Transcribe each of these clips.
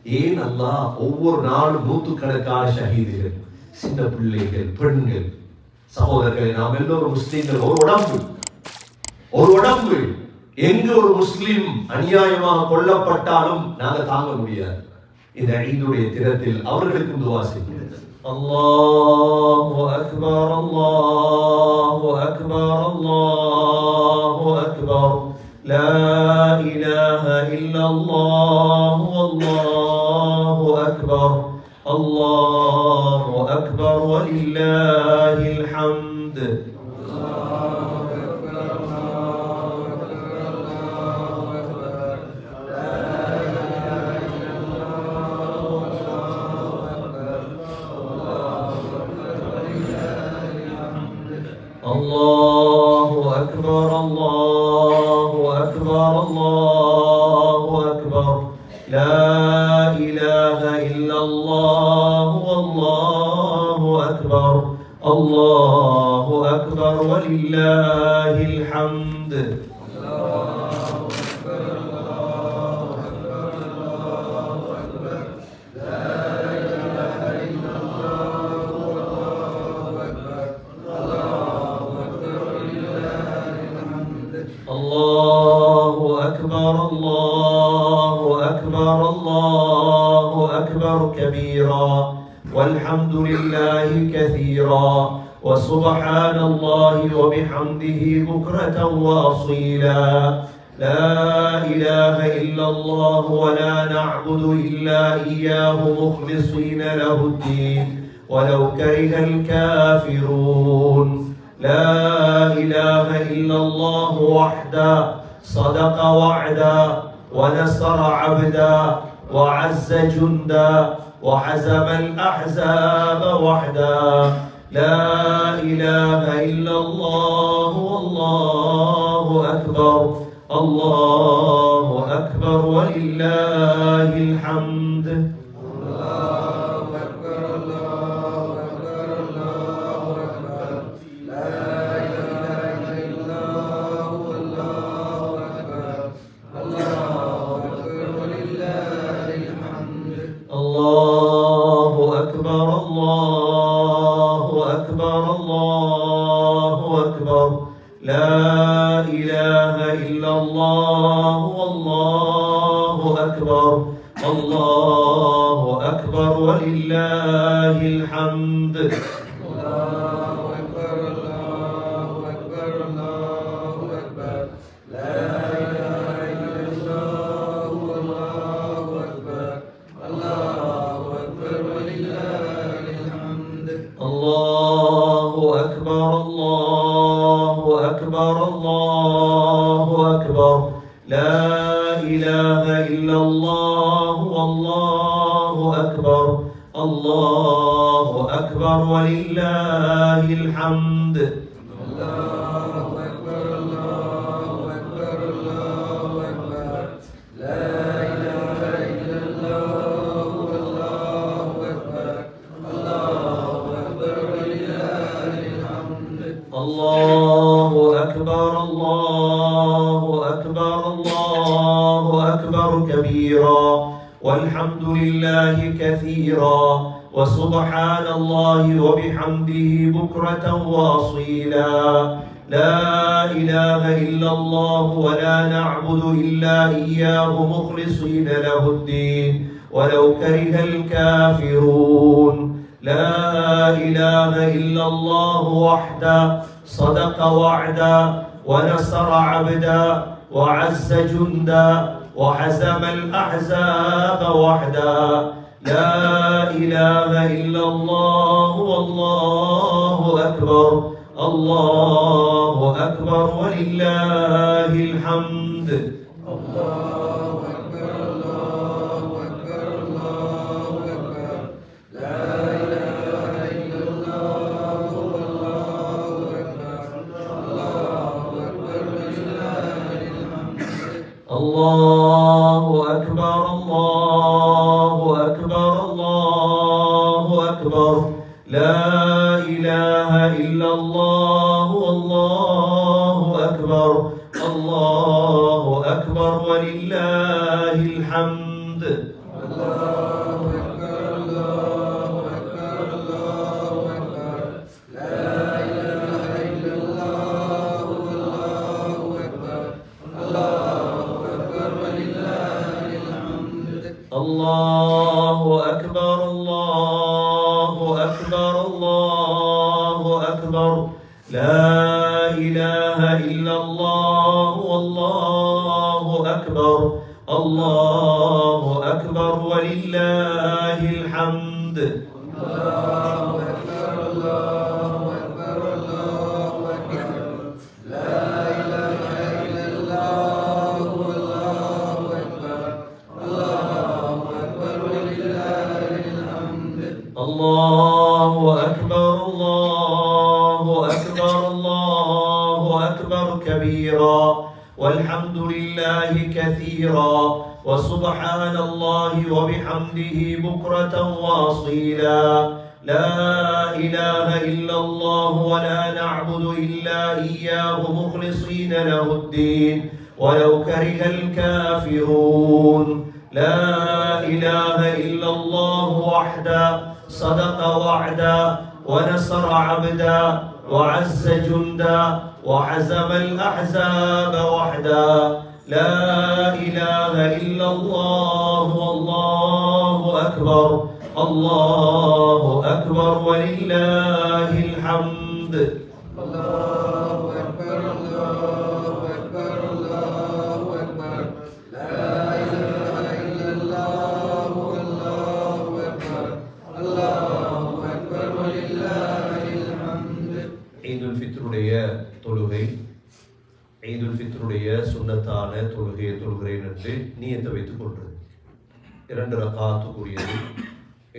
ஏன் அல்லாஹ் ஒவ்வொரு நாளும் நூற்றுக்கணக்கான ஷஹீதுகள், சின்ன பிள்ளைகள், பெண்கள், சகோதரர்களை, நாம் எல்லோரும் முஸ்லீம்கள். ஒரு உடம்பு எங்கு ஒரு முஸ்லிம் அநியாயமாக கொல்லப்பட்டாலும் நாங்கள் தாங்க முடியாது. இந்த ஈதுடைய தினத்தில் அவர்களுக்கு துஆ செய்கிறது. அல்லாஹு அக்பர், அல்லாஹு அக்பர், அல்லாஹு அக்பர், லா இலாஹ இல்லல்லாஹு, அல்லாஹு அக்பர், அல்லாஹு அக்பர், வலில்லாஹில் ஹம்த். الله أكبر، الله أكبر، الله أكبر، لا إله إلا الله، والله أكبر، الله أكبر، ولله الحمد. الله أكبر، الله أكبر، الله أكبر كبيرا، والحمد لله كثيرا، وسبحان الله وبحمده بكرة وأصيلا، لا إله إلا الله، ولا نعبد إلا إياه مخلصين له الدين ولو كره الكافرون. لا إله إلا الله وحده صدق وعدا، ونصر عبدا، وعز جندا، وحزم الأحزاب وحدا. لا إله إلا الله، والله أكبر، الله أكبر، ولله الحمد. الله أكبر، الله أكبر، الله أكبر، لا إله إلا الله، والله أكبر، الله أكبر، ولله الحمد. الله أكبر، الله أكبر، الله أكبر، لا إله إلا الله، والله أكبر، الله أكبر، ولله الحمد. الله أكبر، الله أكبر، الله أكبر كبيرا، والحمد لله كثيرا، وسبحان الله وبحمده بكرة وأصيلا، لا إله إلا الله، ولا نعبد إلا إياه مخلصين له الدين ولو كره الكافرون. لا إله إلا الله وحده صدق وعدا، ونصر عبدا، وعز جندا، وحزم الأحزاب وحدا. لا إله إلا الله، والله أكبر، الله أكبر، ولله الحمد. الله أكبر، الله أكبر، الله أكبر، لا إله إلا الله، والله أكبر، الله أكبر، ولله الحمد. الله أكبر، الله أكبر، الله أكبر، لا إله إلا الله، والله أكبر، الله أكبر، ولله الحمد. الله أكبر الله أكبر الله أكبر لا إله إلا الله والله أكبر الله أكبر ولله الحمد الله أكبر الله أكبر الله أكبر لا إله إلا الله والله أكبر الله أكبر ولله الحمد الله أكبر الله أكبر الله أكبر كبيرا والحمد لله كثيرا وسبحان الله وبحمده بكرة وأصيلا لا إله إلا الله ولا نعبد إلا إياه مخلصين له الدين ولو كره الكافرون لا إله إلا الله وحده صدق وعدا ونصر عبدا وعز جندا وعزم الأحزاب وحدا لا إله إلا الله والله أكبر الله أكبر ولله الحمد الله أكبر الله أكبر الله أكبر لا إله إلا الله والله أكبر الله أكبر ولله الحمد عيد الفطر தொழுகை ஈதுல் ஃபித்ருடைய சுன்னத்தான தொழுகையை தொழுகிறேன் என்று நியத்தை வைத்துக் கொள்வது 2 ரக்காத்துக்குரியது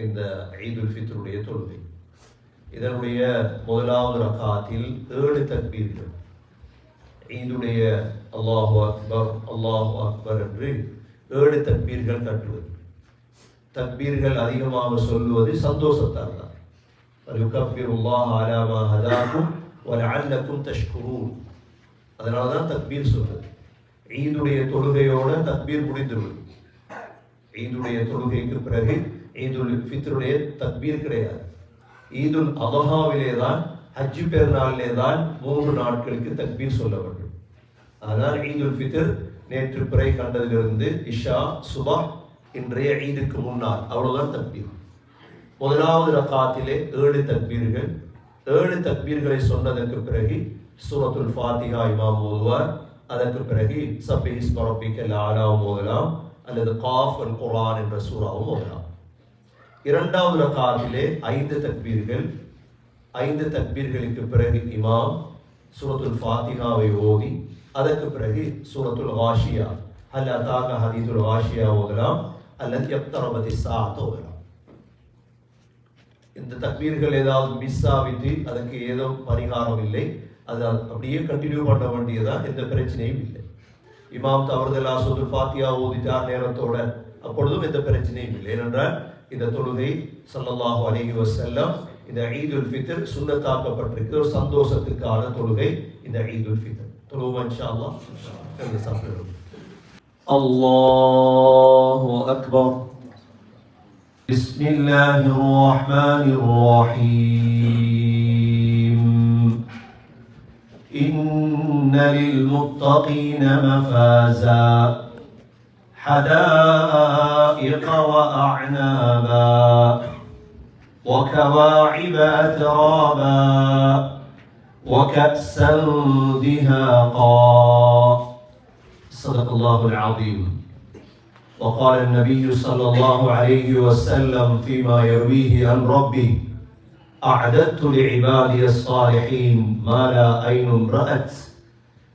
இந்த ஈதுல் ஃபித்ருடைய தொழுகை. இதனுடைய முதலாவது ரக்காத்தில் 7 தக்பீர்கள் ஈதுடைய அல்லாஹு அக்பர் என்று 7 தக்பீர்கள் கட்டுவது. தக்பீர்கள் அதிகமாக சொல்லுவது சந்தோஷத்தால் தான். யுகப்பிருல்லாஹ் அலா மா ஹதாக்கும் வலஅல்லக்கும் தஷ்குரூன். அதனால தான் தக்பீர் சொல்றது. ஈதுடைய தொழுகையோட தக்பீர் முடிந்துவிடும். ஈதுடைய தொழுகைக்கு பிறகு ஈதுல் ஃபித்ருடைய தக்பீர் கிடையாது. ஈதுல் அதஹாவிலே தான் ஹஜ் பெருநாளிலே தான் 3 நாட்களுக்கு தக்பீர் சொல்ல வேண்டும். ஆனால் ஈதுல் ஃபித்ர் நேற்று பிறை கண்டதிலிருந்து இஷா சுபா இன்றைய ஈதுக்கு முன்னால் அவ்வளவுதான் தக்பீர். முதலாவது ரக்காத்திலே 7 தக்பீர்கள். 7 தக்பீர்களை சொன்னதற்கு பிறகு சூரத்துல் ஃபாத்திஹா இமாம் ஓதுவார். அதற்கு பிறகு சப்பிஹ் இஸ்ம ரப்பிக்கல் ஆலாவும் ஓதலாம் அல்லது காஃப் அல் குர்ஆன் என்ற சூறாவும் ஓதலாம். இரண்டாவது ரக்காத்திலே 5 தக்பீர்கள். 5 தக்பீர்களுக்கு பிறகு இமாம் சூரத்துல் ஃபாத்திஹாவை ஓதி அதற்கு பிறகு சூரத்துல் காஷியா ஹல் அதாக ஹதீதுல் காஷியா ஓதலாம் அல்லது யக்தரபதி ஸாஅத் ஓதலாம். இந்த தக்பீர்கள் ஏதாவது மிஸ் ஆகிட்டு அதுக்கு ஏதோ பரிகாரம் இல்லை, அது அப்படியே கண்டினியூ பண்ண வேண்டியதா, எந்த பிரச்சனையும் இல்லை. இமாம் தவறுதலா சூரத்துல் ஃபாத்திஹா ஓதிட்டார் நேரத்தோட, அப்பொழுதும் எந்த பிரச்சனையும் இல்லை. ஏனென்றால் இந்த தொழுகை ஸல்லல்லாஹு அலைஹி வஸல்லம் இந்த ஈதுல் ஃபித்ர் சுன்னத்தாக்கப்பட்டிருக்கிற ஒரு சந்தோஷத்துக்கான தொழுகை இந்த ஈதுல் ஃபித்ர். தொழுவோம் இன்ஷா அல்லாஹ். அல்லாஹு அக்பர். بسم الله الرحمن الرحيم. إن للمتقين مفازا حدائق وأعنابا وكواعب أترابا وكأسا دهاقا. صدق الله العظيم. وقال النبي صلى الله عليه وسلم فيما يرويه عن ربه: أعددت لعبادي الصالحين ما لا عين رأت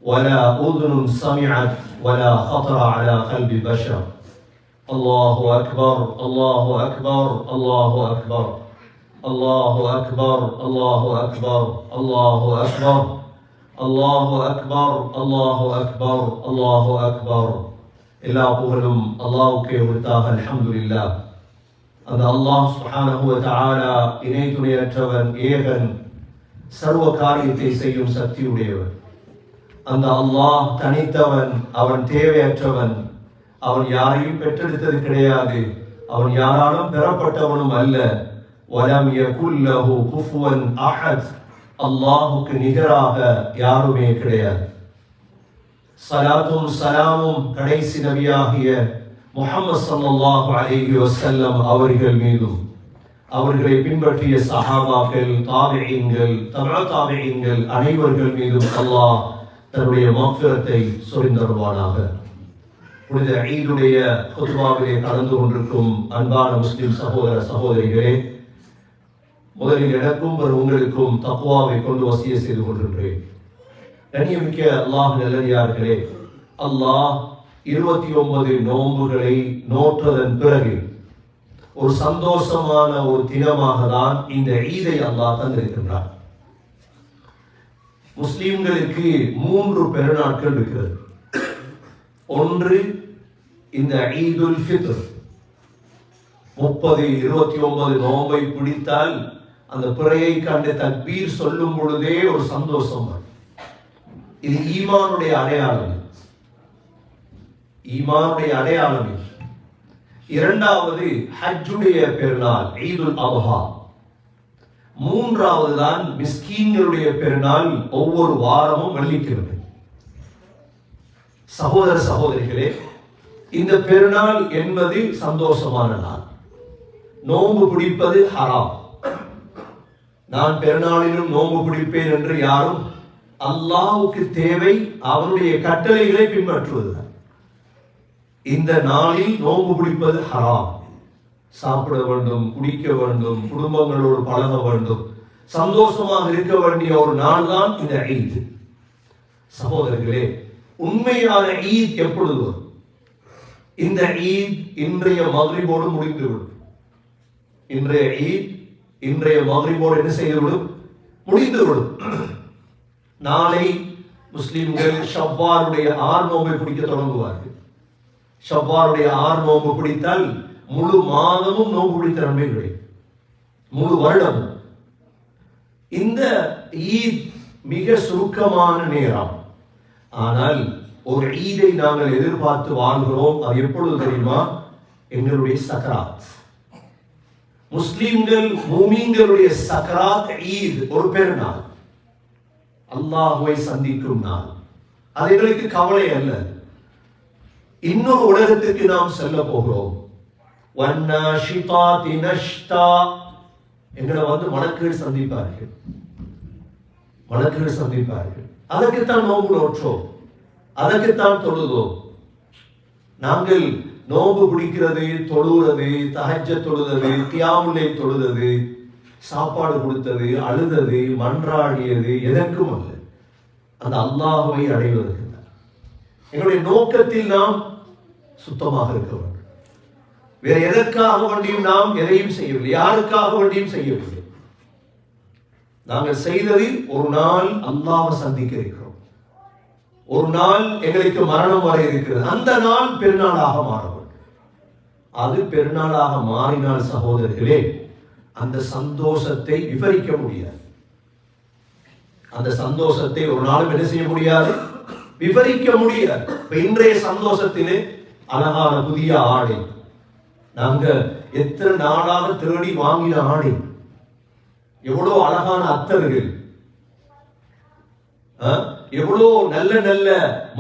ولا أذن سمعت ولا خطر على قلب بشر. الله أكبر الله أكبر الله أكبر الله أكبر الله أكبر الله أكبر الله أكبر الله أكبر الله أكبر. எல்லா புகழும் அல்லாஹ்வுக்கே உரித்தாக. அல்ஹம்துலில்லாஹ். அந்த அல்லாஹ் சுப்ஹானஹு வ தஆலா இணை துணையற்றவன், ஏகன், சர்வ காரியத்தை செய்யும் சக்தியுடையவன். அந்த அல்லாஹ் தனித்தவன், அவன் தேவையற்றவன், அவன் யாரையும் பெற்றெடுத்தது கிடையாது, அவன் யாராலும் பெறப்பட்டவனும் அல்ல. வலம் யகுல் லஹு குஃபுவன் அஹத். அல்லாஹ்வுக்கு நிகராக யாருமே கிடையாது. சலாத்தும் சலாமும் கடைசி நபியாகிய முஹம்மது ஸல்லல்லாஹு அலைஹி வஸல்லம் அவர்கள் மீதும் அவர்களை பின்பற்றிய சஹாபாக்கள், தாபிஈன்கள், தபஅ தாபிஈன்கள் அனைவர்கள் மீதும் அல்லாஹ் தன்னுடைய மக்ஃபிரத்தை சொரிந்தருள்வானாக. புனித ஈதுடைய குத்பாவிலே கலந்து கொண்டிருக்கும் அன்பான முஸ்லிம் சகோதர சகோதரிகளே, முதலில் எனக்கும் உங்களுக்கும் தக்வாவை கொண்டு வசிய செய்து கொள்கின்றேன். கண்ணியமிக்க அல்லாஹ் நல்லடியார்களே, அல்லாஹ் 29 நோன்புகளை நோற்றதன் பிறகு ஒரு சந்தோஷமான ஒரு தினமாக தான் இந்த ஈதை அல்லாஹ் தந்திருக்கின்றார். முஸ்லிம்களுக்கு 3 பெருநாட்கள் இருக்கிறது. ஒன்று இந்த ஈதுல் ஃபித்ர். 29 நோன்பை பிடித்தால் அந்த பிறையை கண்டு தக்பீர் சொல்லும் பொழுதே ஒரு சந்தோஷம். இது ஈமானுடைய அடையாளம். ஈமானுடைய அடையாளம். இரண்டாவது ஹஜ்ஜுடைய பெருநாள் ஈதுல் அத்ஹா. மூன்றாவது தான் மிஸ்கீன்களுடைய பெருநாள் ஒவ்வொரு வாரமும் வெள்ளிக்கிழமை. சகோதர சகோதரிகளே, இந்த பெருநாள் என்பது சந்தோஷமான நாள். நோன்பு பிடிப்பது ஹராம். நான் பெருநாளிலும் நோன்பு பிடிப்பேன் என்று யாரும், அல்லாஹ்வுக்கு தேவை அவனுடைய கட்டளைகளை பின்பற்றுவதுதான். இந்த நாளில் நோன்பு பிடிப்பது ஹராம். சாப்பிட வேண்டும், குடிக்க வேண்டும், குடும்பங்களோடு பழக வேண்டும், சந்தோஷமாக இருக்க வேண்டிய ஒரு நாள் தான் இந்த ஈத். சகோதரர்களே, உண்மையான ஈத் எப்பொழுது வரும்? இந்த ஈத் இன்றைய மக்ரிபோடு முடிந்துவிடும். இன்றைய ஈத் இன்றைய மக்ரிபோடு என்ன செய்துவிடும்? முடிந்துவிடும். நாளை முஸ்லிம்கள் ஷவ்வாலுடைய 6 நோன்பை பிடிக்க தொடங்குவார்கள். ஷவ்வாலுடைய 6 நோன்பு பிடித்தால் முழு மாதமும் நோன்பு பிடித்த நன்மை கிடைக்கும், முழு வருடமும். இந்த ஈத் மிக சுருக்கமான நேரம். ஆனால் ஒரு ஈதை நாங்கள் எதிர்பார்த்து வாழ்கிறோம். அது எப்பொழுது தெரியுமா? எங்களுடைய சக்கராத். முஸ்லிம்கள் மூமின்களுடைய சக்கராத் ஈத் ஒரு பெருநாள், அல்லாஹ்வை சந்திக்கும் நாள். அது எங்களுக்கு கவலை அல்ல. இன்னொரு உலகத்துக்கு நாம் செல்ல போகிறோம். வன்னாஷிதாதி நஷ்தா. எங்களை மலக்குகள் சந்திப்பார்கள், மலக்குகள் சந்திப்பார்கள். அதற்குத்தான் நோன்பு நோற்றோம், அதற்குத்தான் தொழுதோம். நாங்கள் நோன்பு பிடிக்கிறது, தொழுகிறது, தஹஜ்ஜத் தொழுது, கியாமுல் லைல் தொழுது, சாப்பாடு கொடுத்தது, அழுதது, மன்றாடியது எதற்கும் அல்ல, அந்த அல்லாஹ்வை அடைவதற்கு. எங்களுடைய நோக்கத்தில் நாம் சுத்தமாக இருக்க வேண்டும். வேற எதற்காக வேண்டியும் நாம் எதையும் செய்யவில்லை, யாருக்காக வேண்டியும் செய்யவில்லை. நாங்கள் செய்தது ஒரு நாள் அல்லாஹ்வை சந்திக்க இருக்கிறோம். ஒரு நாள் எங்களுக்கு மரணம் வர இருக்கிறது. அந்த நாள் பெருநாளாக மாற வேண்டும். அது பெருநாளாக மாறினால் சகோதரர்களே, அந்த சந்தோஷத்தை விவரிக்க முடியாது. அந்த சந்தோஷத்தை ஒரு நாளும் என்ன செய்ய முடியாது, விவரிக்க முடியாது. இன்றைய சந்தோஷத்திலே அழகான புதிய ஆடை, நாங்க எத்தனை நாளாக தேடி வாங்கின ஆடை, எவ்வளவு அழகான அத்தர்கள், எவ்வளவு நல்ல நல்ல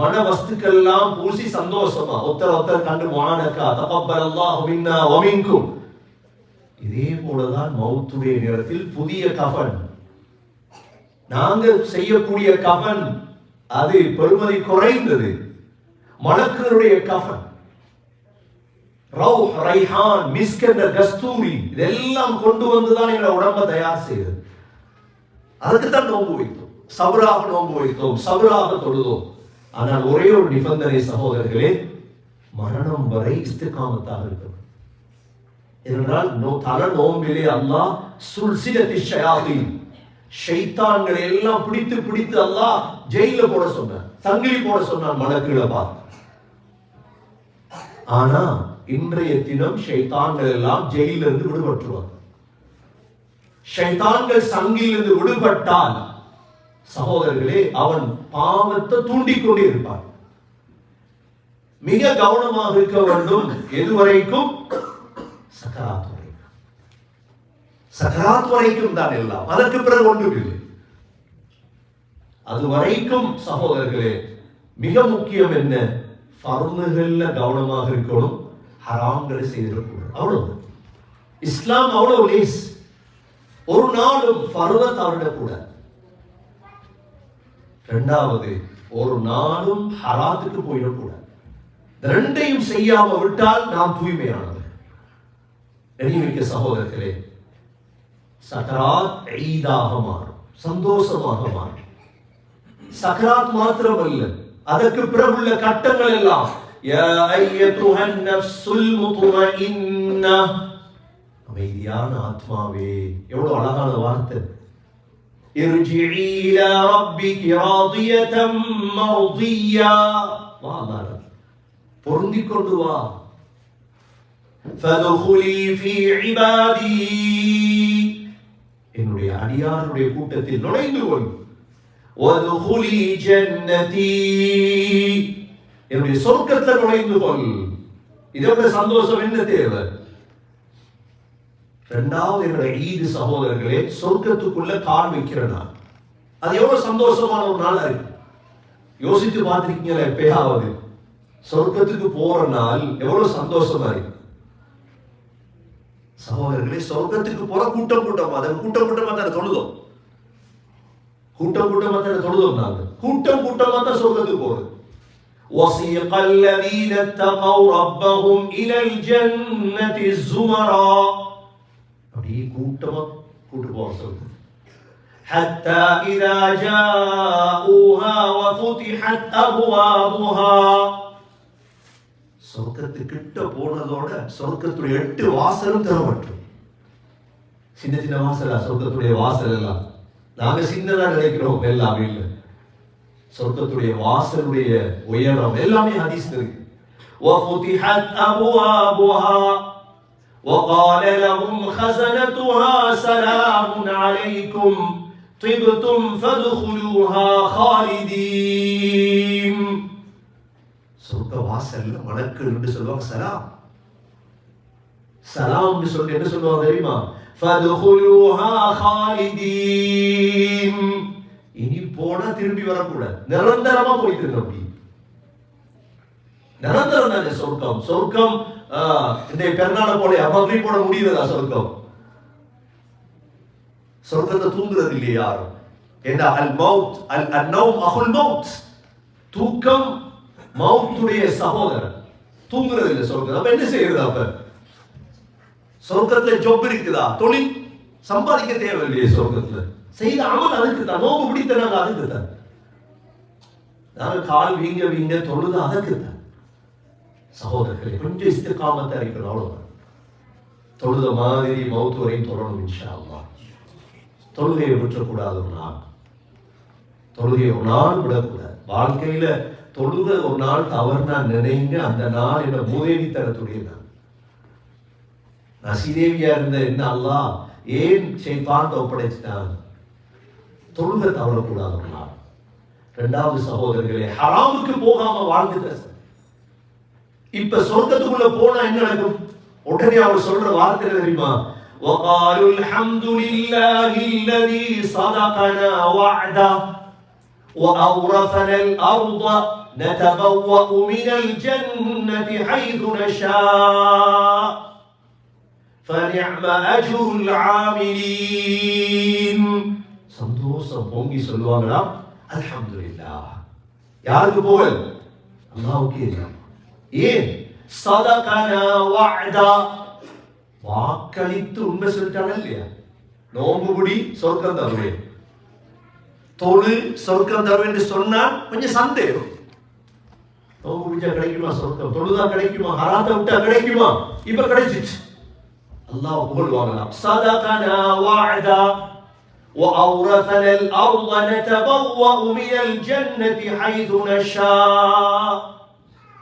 மன வஸ்துக்கள் எல்லாம் பூசி சந்தோஷமா ஒருத்தர் கண்டு மானக்கா தகப்பல்லாஹு மின்னா வ மின்கும். இதே போலதான் மௌத்துடைய நேரத்தில் புதிய கஃபன். நாங்கள் செய்யக்கூடிய கஃபன் அது பெருமதி குறைந்தது. மலக்குகளுடைய கஃபன், ரௌஹ், ரைஹான், மிஸ்க் என்ற கஸ்தூரி, இதெல்லாம் கொண்டு வந்துதான் எங்களை உடம்ப தயார் செய்யுது. அதுக்குத்தான் நோன்பு வைத்தோம், சபராக நோன்பு வைத்தோம், சபராக தொழுதோம். ஆனால் ஒரே ஒரு நிபந்தனை சகோதரர்களே, மரணம் வரை இஸ்திகாமத்தாக இருக்கும். என்றால் தல நோம்பிலே அல்லாஹ் சுல்சிலத்தி ஷயாத்தீன், ஷைத்தான்களை எல்லாம் பிடித்து பிடித்து அல்லாஹ் ஜெயில போட சொன்னான், சங்கிலி போட சொன்னான் மலக்குகளை பார்த்து. ஆனா இன்றைய தினம் ஷைத்தான்கள் எல்லாம் ஜெயிலிருந்து விடுபட்டுருவாங்க. ஷைத்தான்கள் சங்கிலிருந்து விடுபட்டால் சகோதரர்களே, அவன் பாவத்தை தூண்டிக்கொண்டே இருப்பான். மிக கவனமாக இருக்க வேண்டும். எதுவரைக்கும்? சக்கராத் வரைக்கும். சக்கராத் வரைக்கும் தான் எல்லாம், அதற்கு பிறகு ஒன்றும் இல்லை. அது வரைக்கும் சகோதரர்களே மிக முக்கியம் என்ன? ஃபர்துகள்ல கவனமாக இருக்கணும், ஹராம்களை செய்திடக்கூடாது. அவ்வளவு. இஸ்லாம் அவ்வளவு லேஸ். ஒரு நாளும் ஃபர்த தவறிடக்கூடாது. இரண்டாவது, ஒரு நாளும் ஹராத்துக்கு போயிடக்கூடாது. ரெண்டையும் செய்யாம விட்டால் நாம் தூய்மையானது. கண்ணியமிக்க சகோதரர்களே, சக்கராத் ஈதாக மாறும், சந்தோஷமாக மாறும். சக்கராத் மாத்திரமல்ல, அதற்கு பிறகுள்ள கட்டங்கள் எல்லாம் யா அய்யத்துஹன் நஃப்ஸுல் முத்மஇன்னா, அமைதியான ஆத்மாவே. எவ்வளவு அழகான வார்த்தை. இர்ஜிஇ இலா ரப்பிகி ராதியதம் மர்தியா, வா பொருந்திக் கொண்டு வா. ஃபதுகுலி ஃபீ இபாதி, என்னுடைய அடியாருடைய கூட்டத்தில் நுழைந்து கொள். வதுகுலி ஜன்னதி, என்னுடைய சொர்க்கத்தில் நுழைந்து கொள். இதோட சந்தோஷம் என்ன தேவை? இரண்டாவது, என்னுடைய ஈது சகோதரர்களே, சொர்க்கத்துக்குள்ள கால் வைக்கிற நாள். அது எவ்வளவு சந்தோஷமான ஒரு நாள் இருக்கு. யோசித்து பார்த்திருக்கீங்களா? எப்பயாவது சொர்க்கத்துக்கு போற நாள் எவ்வளவு சந்தோஷமா இருக்கு சகோதரர்களே. சொர்க்கத்துக்கு போற கூட்டம் கூட்டமா, அதை கூட்டமா தான் தொழுதோம். கூட்டமா தான் தொழுதோம். நாங்க கூட்டமா தான் சொர்க்கத்துக்கு போறோம். وَسِيقَ الَّذِينَ اتَّقَوْا رَبَّهُمْ إِلَى الْجَنَّةِ زُمَرًا, அப்படியே கூட்டமா கூட்டு போற சொர்க்கம். حَتَّى إِذَا جَاءُوهَا وَفُتِحَتْ أَبْوَابُهَا, சொர்க்கத்துக்கிட்ட போனதோட சொர்க்கத்துடைய 8 வாசலும் திறப்பட்டும். சின்ன சின்ன வாசலா சொர்க்கத்துடைய வாசல் எல்லாம்? நாங்க சின்னதா நினைக்கிறோம், எல்லாமே இல்லை. சொர்க்கத்துடைய வாசலுடைய உயரம் எல்லாமே ஹதீஸ் இருக்கு. وَفُتِحَتْ أَبْوَابُهَا وَقَالَ لَهُمْ خَزَنَتُهَا سَلَامٌ عَلَيْكُمْ طِبْتُمْ فَادْخُلُوهَا خَالِدِينَ. சொர்க்க வாசல்ல மலக்குகள் என்று சொல்வாங்க சலாம். சலாம் சொல்லி என்ன சொல்லுவாங்க தெரியுமா? ஃபதுகுலூஹா காலிதீன். இனி போனா திரும்பி வரக்கூடாது, நிரந்தரமா போயிட்டு இருக்க அப்படி. நிரந்தரம் தானே சொர்க்கம். சொர்க்கம் இந்த பெருநாளை போல அப்படி போட முடியுதா? சொர்க்கம் சொர்க்கத்தை தூங்குறது இல்லையா யாரும்? ஏன்னா அல் மௌத் அல் நௌம் அஹுல் மௌத், தூக்கம் மௌத்துடைய சகோதரன். தூங்குறது இல்லை சொர்க்கம். அப்ப என்ன செய்யறது? அப்ப சொர்க்கத்துல ஜொப் இருக்குதா? தொழில் சம்பாதிக்க தேவையில்லையே சொர்க்கத்துல. செய்த அமல் அதுக்கு தான். நோம்பு பிடித்தனாங்க அதுக்கு தான். நாங்க கால் வீங்க தொழுது அதுக்கு தான். சகோதரர்களே, கொஞ்சம் இஸ்திகாமத்தை இருக்கணும், அவ்வளவுதான். தொழுத மாதிரி மௌத்து வரையும் தொழணும் இன்ஷா அல்லாஹ். தொழுகையை விட்டுறக்கூடாது. ஒரு நாள் தொழுகையை ஒரு நாள் விடக்கூடாது. வாழ்க்கையில தொழுக ஒரு நாள் தவறுனா நினைங்க, அந்த நாள் என்ன மூதேவித்தனத்துடைய நாள். நான் ஸ்ரீதேவியா இருந்த என்ன அல்லாஹ் ஏன் ஷைத்தான்ட்ட ஒப்படைச்சிட்டான்? தொழுக தவறக்கூடாது ஒரு நாள். இரண்டாவது சகோதரர்களே, ஹராமுக்கு போகாம வாழ்ந்துட்ட. இப்ப சொர்க்கத்துக்குள்ள போனா என்ன நடக்கும்? உடனே அவர் சொல்ற வார்த்தை தெரியுமா? وَقَالُوا الْحَمْدُ لِلَّهِ الَّذِي صَدَقَنَا وَعْدَهُ وَأَوْرَثَنَا الْأَرْضَ نَتَبَوَّأُ مِنَ الْجَنَّةِ حَيْثُ نَشَاءُ فَنِعْمَ أَجْرُ الْعَامِلِينَ. சந்தோஷம் பொங்கி சொல்லுவாங்களா? அல்ஹம்துலில்லாஹ். யாருக்கு புகழ்? அல்லாஹ்வுக்கே. ஏன்? சதகனா வஅதா, வாக்களித்து உண்மை சொல்லிட்டாங்க இல்லையா? நோம்பு பிடி சொர்க்கம் தருவேன், தொழு சொர்க்கம் தருவேன் என்று சொன்னா கொஞ்சம் சந்தேகம். நோம்பு பிடிச்சா கிடைக்குமா சொர்க்கம்? தொழுதா கிடைக்குமா? ஹராத்தை விட்டா கிடைக்குமா? இப்ப கிடைச்சிச்சு. அல்லாஹ் புகழ்வாங்களாம். சதகனா வஅதா وأورثنا الأرض نتبوأ من الجنة حيث نشاء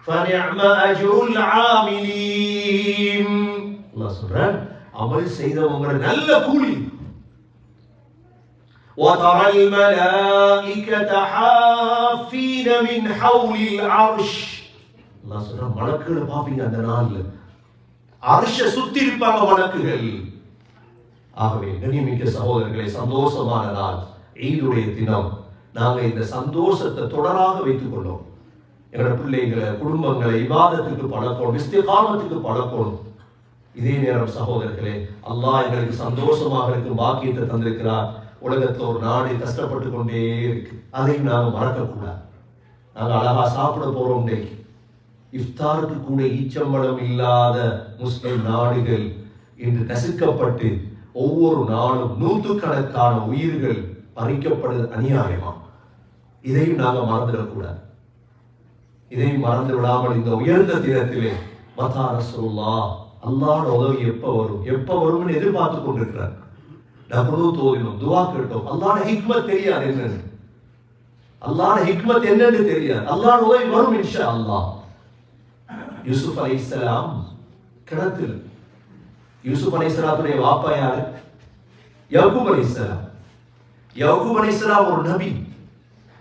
فنعم أجر العاملين. الله சொல்றார், அமல் செய்தவங்க நல்ல கூலி. وترى الملائكة حافين من حول العرش. الله சொல்றார், மலக்குகள் பாப்பீங்க அந்த நாள்ல. அர்ஷ சுத்தி இருப்பாங்க மலக்குகள். ஆகவே கண்ணியமிக்க சகோதரர்களே, சந்தோஷமான நாள் ஈதுடைய தினம். நாங்கள் இந்த சந்தோஷத்தை தொடராக வைத்துக் கொள்ளோம். எங்களோட பிள்ளைகளை குடும்பங்களை இபாதத்துக்கு பழக்கணும், இஸ்திகாமத்துக்கு பழக்கணும். இதே நேரம் சகோதரர்களே, அல்லாஹ் எங்களுக்கு சந்தோஷமாக இருக்கும் பாக்கியத்தை தந்திருக்கிறார். உலகத்துல ஒரு நாடு கஷ்டப்பட்டு கொண்டே இருக்கு, அதையும் நாங்கள் மறக்கக்கூடாது. நாங்கள் அழகா சாப்பிட போறோம். இஃப்தாருக்கு கூட ஈச்சம்பழம் இல்லாத முஸ்லிம் நாடுகள் இன்று நசுக்கப்பட்டு ஒவ்வொரு நாளும் நூற்றுக்கணக்கான உயிர்கள் பறிக்கப்படுது அநியாயமா. இதையும் நாங்கள் மறந்துடக்கூடாது. இதையும் மறந்து விடாமல் இந்த உயர்ந்த தினத்திலே மதா ரசூலுல்லாஹ் அல்லாஹ்வுடைய உதவி எப்ப வரும்னு எதிர்பார்த்து கொண்டிருக்கிறார். நபுரு தோதினோம், துவா கேட்டோம். அல்லாஹ்வுடைய ஹிக்மத் தெரியாது என்னன்னு, அல்லாஹ்வுடைய ஹிக்மத் என்னன்னு தெரியாது. அல்லாஹ்வுடைய உதவி வரும் இன்ஷா அல்லாஹ். யூசுப் அலைஹிஸ்ஸலாம் கிணத்துல, யூசுப் அலைஹிஸ்ஸலாத்துடைய வாப்பா யாரு? யாக்கூப் அலைஹிஸ்ஸலாம். யாக்கூப் அலைஹிஸ்ஸலாம் ஒரு நபி.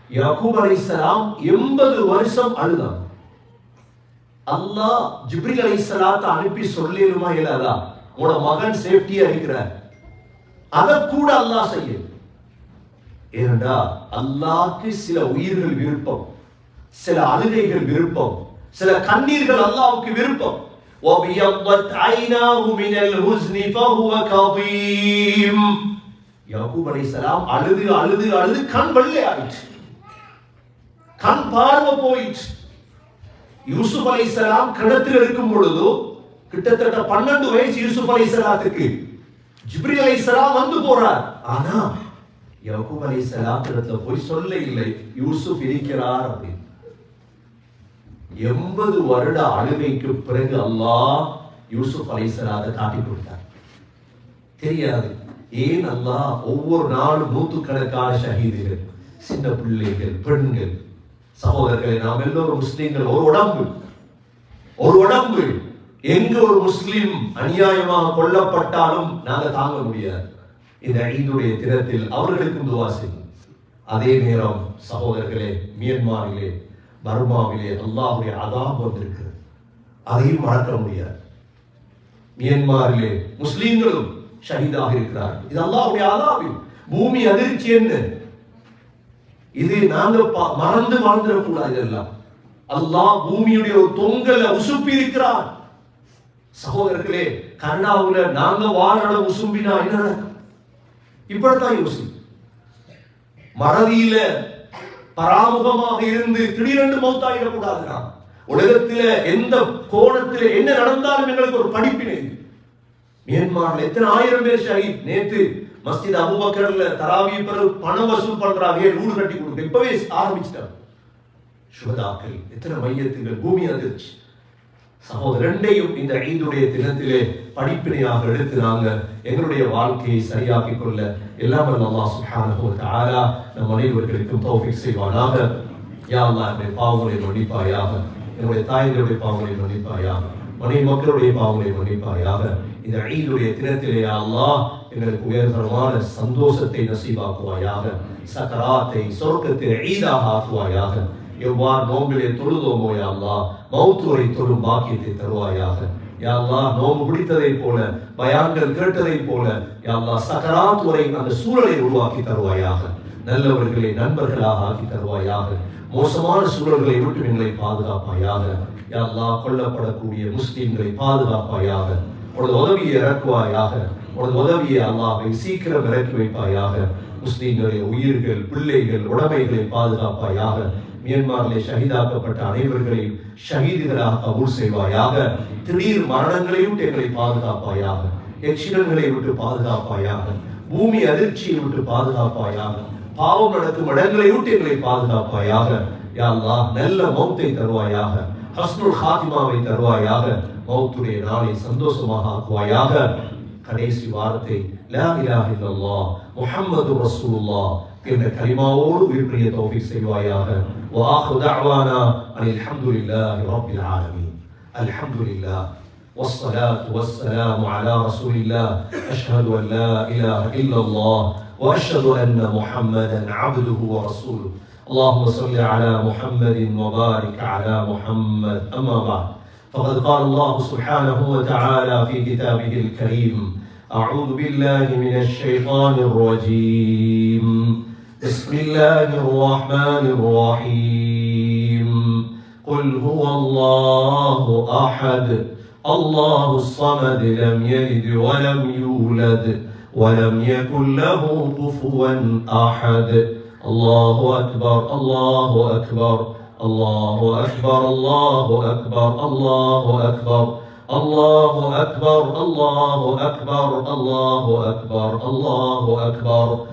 யாக்கூப் அலைஹிஸ்ஸலாம் 80 வருஷம் அழுதாங்க. அல்லாஹ் ஜிப்ரீல் அலைஹிஸ்ஸலாத்தை அனுப்பி சொல்லிருமா இல்லாதா, உன்னோட மகன் சேஃப்டியா இருக்கிறார், அதை கூட அல்லாஹ் செய்ய. ஏனென்றா அல்லாஹ்க்கு சில உயிர்கள் விருப்பம், சில அழுகைகள் விருப்பம், சில கண்ணீர்கள் அல்லாஹ்வுக்கு விருப்பம். وَبِيَضَّتْ عَيْنَاهُ مِنَ الْحُزْنِ فَهُوَ كَظِيمٌ. யாக்கூப் அலைஹிஸ்ஸலாம் அழுது அழுது அழுது கண் வெள்ளை ஆயிடுச்சு, கண் பார்வை போயிடுச்சு. யூசுப் அலைஹிஸ்ஸலாம் கிணத்துல இருக்கும் பொழுது கிட்டத்தட்ட 12 வயசு யூசுப் அலைஹிஸ்ஸலாத்துக்கு. ஜிப்ரீல் அலைஹிஸ்ஸலாம் வந்து போறார். ஆனா யாக்கூப் அலைஹிஸ்ஸலாம் கிணத்துல போய் சொல்ல இல்லை யூசுப் இருக்கிறார் அப்படின்னு. 80 வருட அழுகைக்கு பிறகு அல்லாஹ் யூசுப் அலைஹிஸ்ஸலாத்தை காட்டி கொடுத்தார். தெரியாது ஏன் அல்லாஹ் ஒவ்வொரு நாளும் நூற்றுக்கணக்கான ஷஹீதுகள், சின்ன பிள்ளைகள், பெண்கள். சகோதரர்களை, நாம் எல்லோரும் முஸ்லிம்கள். ஒரு உடம்பு எங்க ஒரு முஸ்லிம் அநியாயமாக கொல்லப்பட்டாலும் நாங்க தாங்க முடியாது. இந்த ஈதுடைய தினத்தில் அவர்களுக்கும் துவா செய்யும். அதே நேரம் சகோதரர்களே, மியன்மாரிலே, பர்மாவிலே அல்லாஹ்வுடைய அதாப் வந்திருக்கு, அதையும் மறக்க முடியாது. மியன்மாரிலே முஸ்லிம்களும் ஷஹீதாக இருக்கிறார்கள். இது அல்லாஹ்வுடைய அதாப். பூமி அதிர்ச்சி என்ன இது, நாங்க மறந்து வாழ்ந்துடக்கூடாது. இதெல்லாம் அல்லாஹ் பூமியுடைய ஒரு தொங்கலை உசுப்பி இருக்கிறார். சகோதரர்களே, கனடாவுல நாங்க வாழ உசும்பினா என்ன நடக்கும்? இப்படித்தான் யோசி. மறதியில பராமுகமாக இருந்து திடீரென்று மௌத்தாயிடக்கூடாதுன்னா, உலகத்தில எந்த கோணத்தில என்ன நடந்தாலும் எங்களுக்கு ஒரு படிப்பினை. மியான்மர்ல எத்தனை ஆயிரம் பேர் ஷஹீத். நேத்து மஸ்ஜித் அபூபக்கர்ல தராவி பிறகு பணம் வசூல் பண்றாங்க, வீடு கட்டி கொடுக்க இப்பவே ஆரம்பிச்சிட்டாங்க. சுஹதாக்கள், எத்தனை மையத்துகள், பூமி அதிர்ச்சி. சகோதரர், ரெண்டையும் இந்த ஈதுடைய தினத்திலே படிப்பினையாக எடுத்து நாங்க எங்களுடைய வாழ்க்கையை சரியாக்கிக் கொள்ள எல்லாம் அல்லாஹ் சுப்ஹானஹு வ தஆலா நம் அனைவருக்கும் தௌஃபீக் செய்வானாக. யா அல்லாஹ், என்னுடைய பாவங்களை மன்னிப்பாயாக, என்னுடைய தாய்களுடைய பாவங்களை மன்னிப்பாயாக, மனைவி மக்களுடைய பாவங்களை மன்னிப்பாயாக. இந்த ஈதுடைய தினத்திலே யா அல்லாஹ் எங்களுக்கு உயர்தரமான சந்தோஷத்தை நசீபாக்குவாயாக. சக்கராத்தை சொர்க்கத்தில் ஈதாக ஆக்குவாயாக. எவ்வாறு நோம்பிலே தொழுதோமோ யா அல்லாஹ், மௌத் வரை தொழும் பாக்கியத்தை தருவாயாக. யா அல்லாஹ், நோம்பு பிடித்ததை போல, பயான்கள் கேட்டதை போல யா அல்லாஹ் சக்கராத் வரை அந்த சூழலை உருவாக்கி தருவாயாக. நல்லவர்களை நண்பர்களாக ஆக்கி தருவாயாக. மோசமான சூழல்களை விட்டு எங்களை பாதுகாப்பாயாக. யா அல்லாஹ், கொல்லப்படக்கூடிய முஸ்லிம்களை பாதுகாப்பாயாக. உனது உதவியை இறக்குவாயாக. உனது உதவியை அல்லாஹ்வை சீக்கிரம் இறக்கி வைப்பாயாக. முஸ்லிம்களுடைய உயிர்கள், பிள்ளைகள், உடைமைகளை பாதுகாப்பாயாக. மியான்மரிலே ஷஹீதாக்கப்பட்ட அனைவர்களையும் ஷஹீதுகளாக கபூல் செய்வாயாக. திடீர் மரணங்களை விட்டு எங்களை பாதுகாப்பாயாக. எக்ஸிடன்ட்களை விட்டு பாதுகாப்பாயாக. பூமி அதிர்ச்சியை விட்டு பாதுகாப்பாயாக. பாவம் நடக்கும் இடங்களை விட்டு எங்களை பாதுகாப்பாயாக. யா அல்லாஹ், நல்ல மௌத்தை தருவாயாக. ஹஸ்னுல் ஹாத்திமாவை தருவாயாக. மௌத்துடைய நாளை சந்தோஷமாக ஆக்குவாயாக. கடைசி வார்த்தை லா இலாஹ இல்லல்லாஹ் முஹம்மது ரசூலுல்லாஹ் என்ற கலிமாவோடு உயிர்ப்பிய தௌஃபீக் செய்வாயாக. وآخر دعوانا أن الحمد لله رب العالمين. الحمد لله والصلاة والسلام على رسول الله. أشهد أن لا إله إلا الله وأشهد أن محمدا عبده ورسوله. اللهم صل على محمد وبارك على محمد. أما بعد، فقد قال الله سبحانه وتعالى في كتابه الكريم: أعوذ بالله من الشيطان الرجيم. بسم الله الرحمن الرحيم. قل هو الله أحد الله الصمد لم يلد ولم يولد ولم يكن له كفوا أحد. الله أكبر الله أكبر الله أكبر الله أكبر الله أكبر الله أكبر الله أكبر الله أكبر الله أكبر.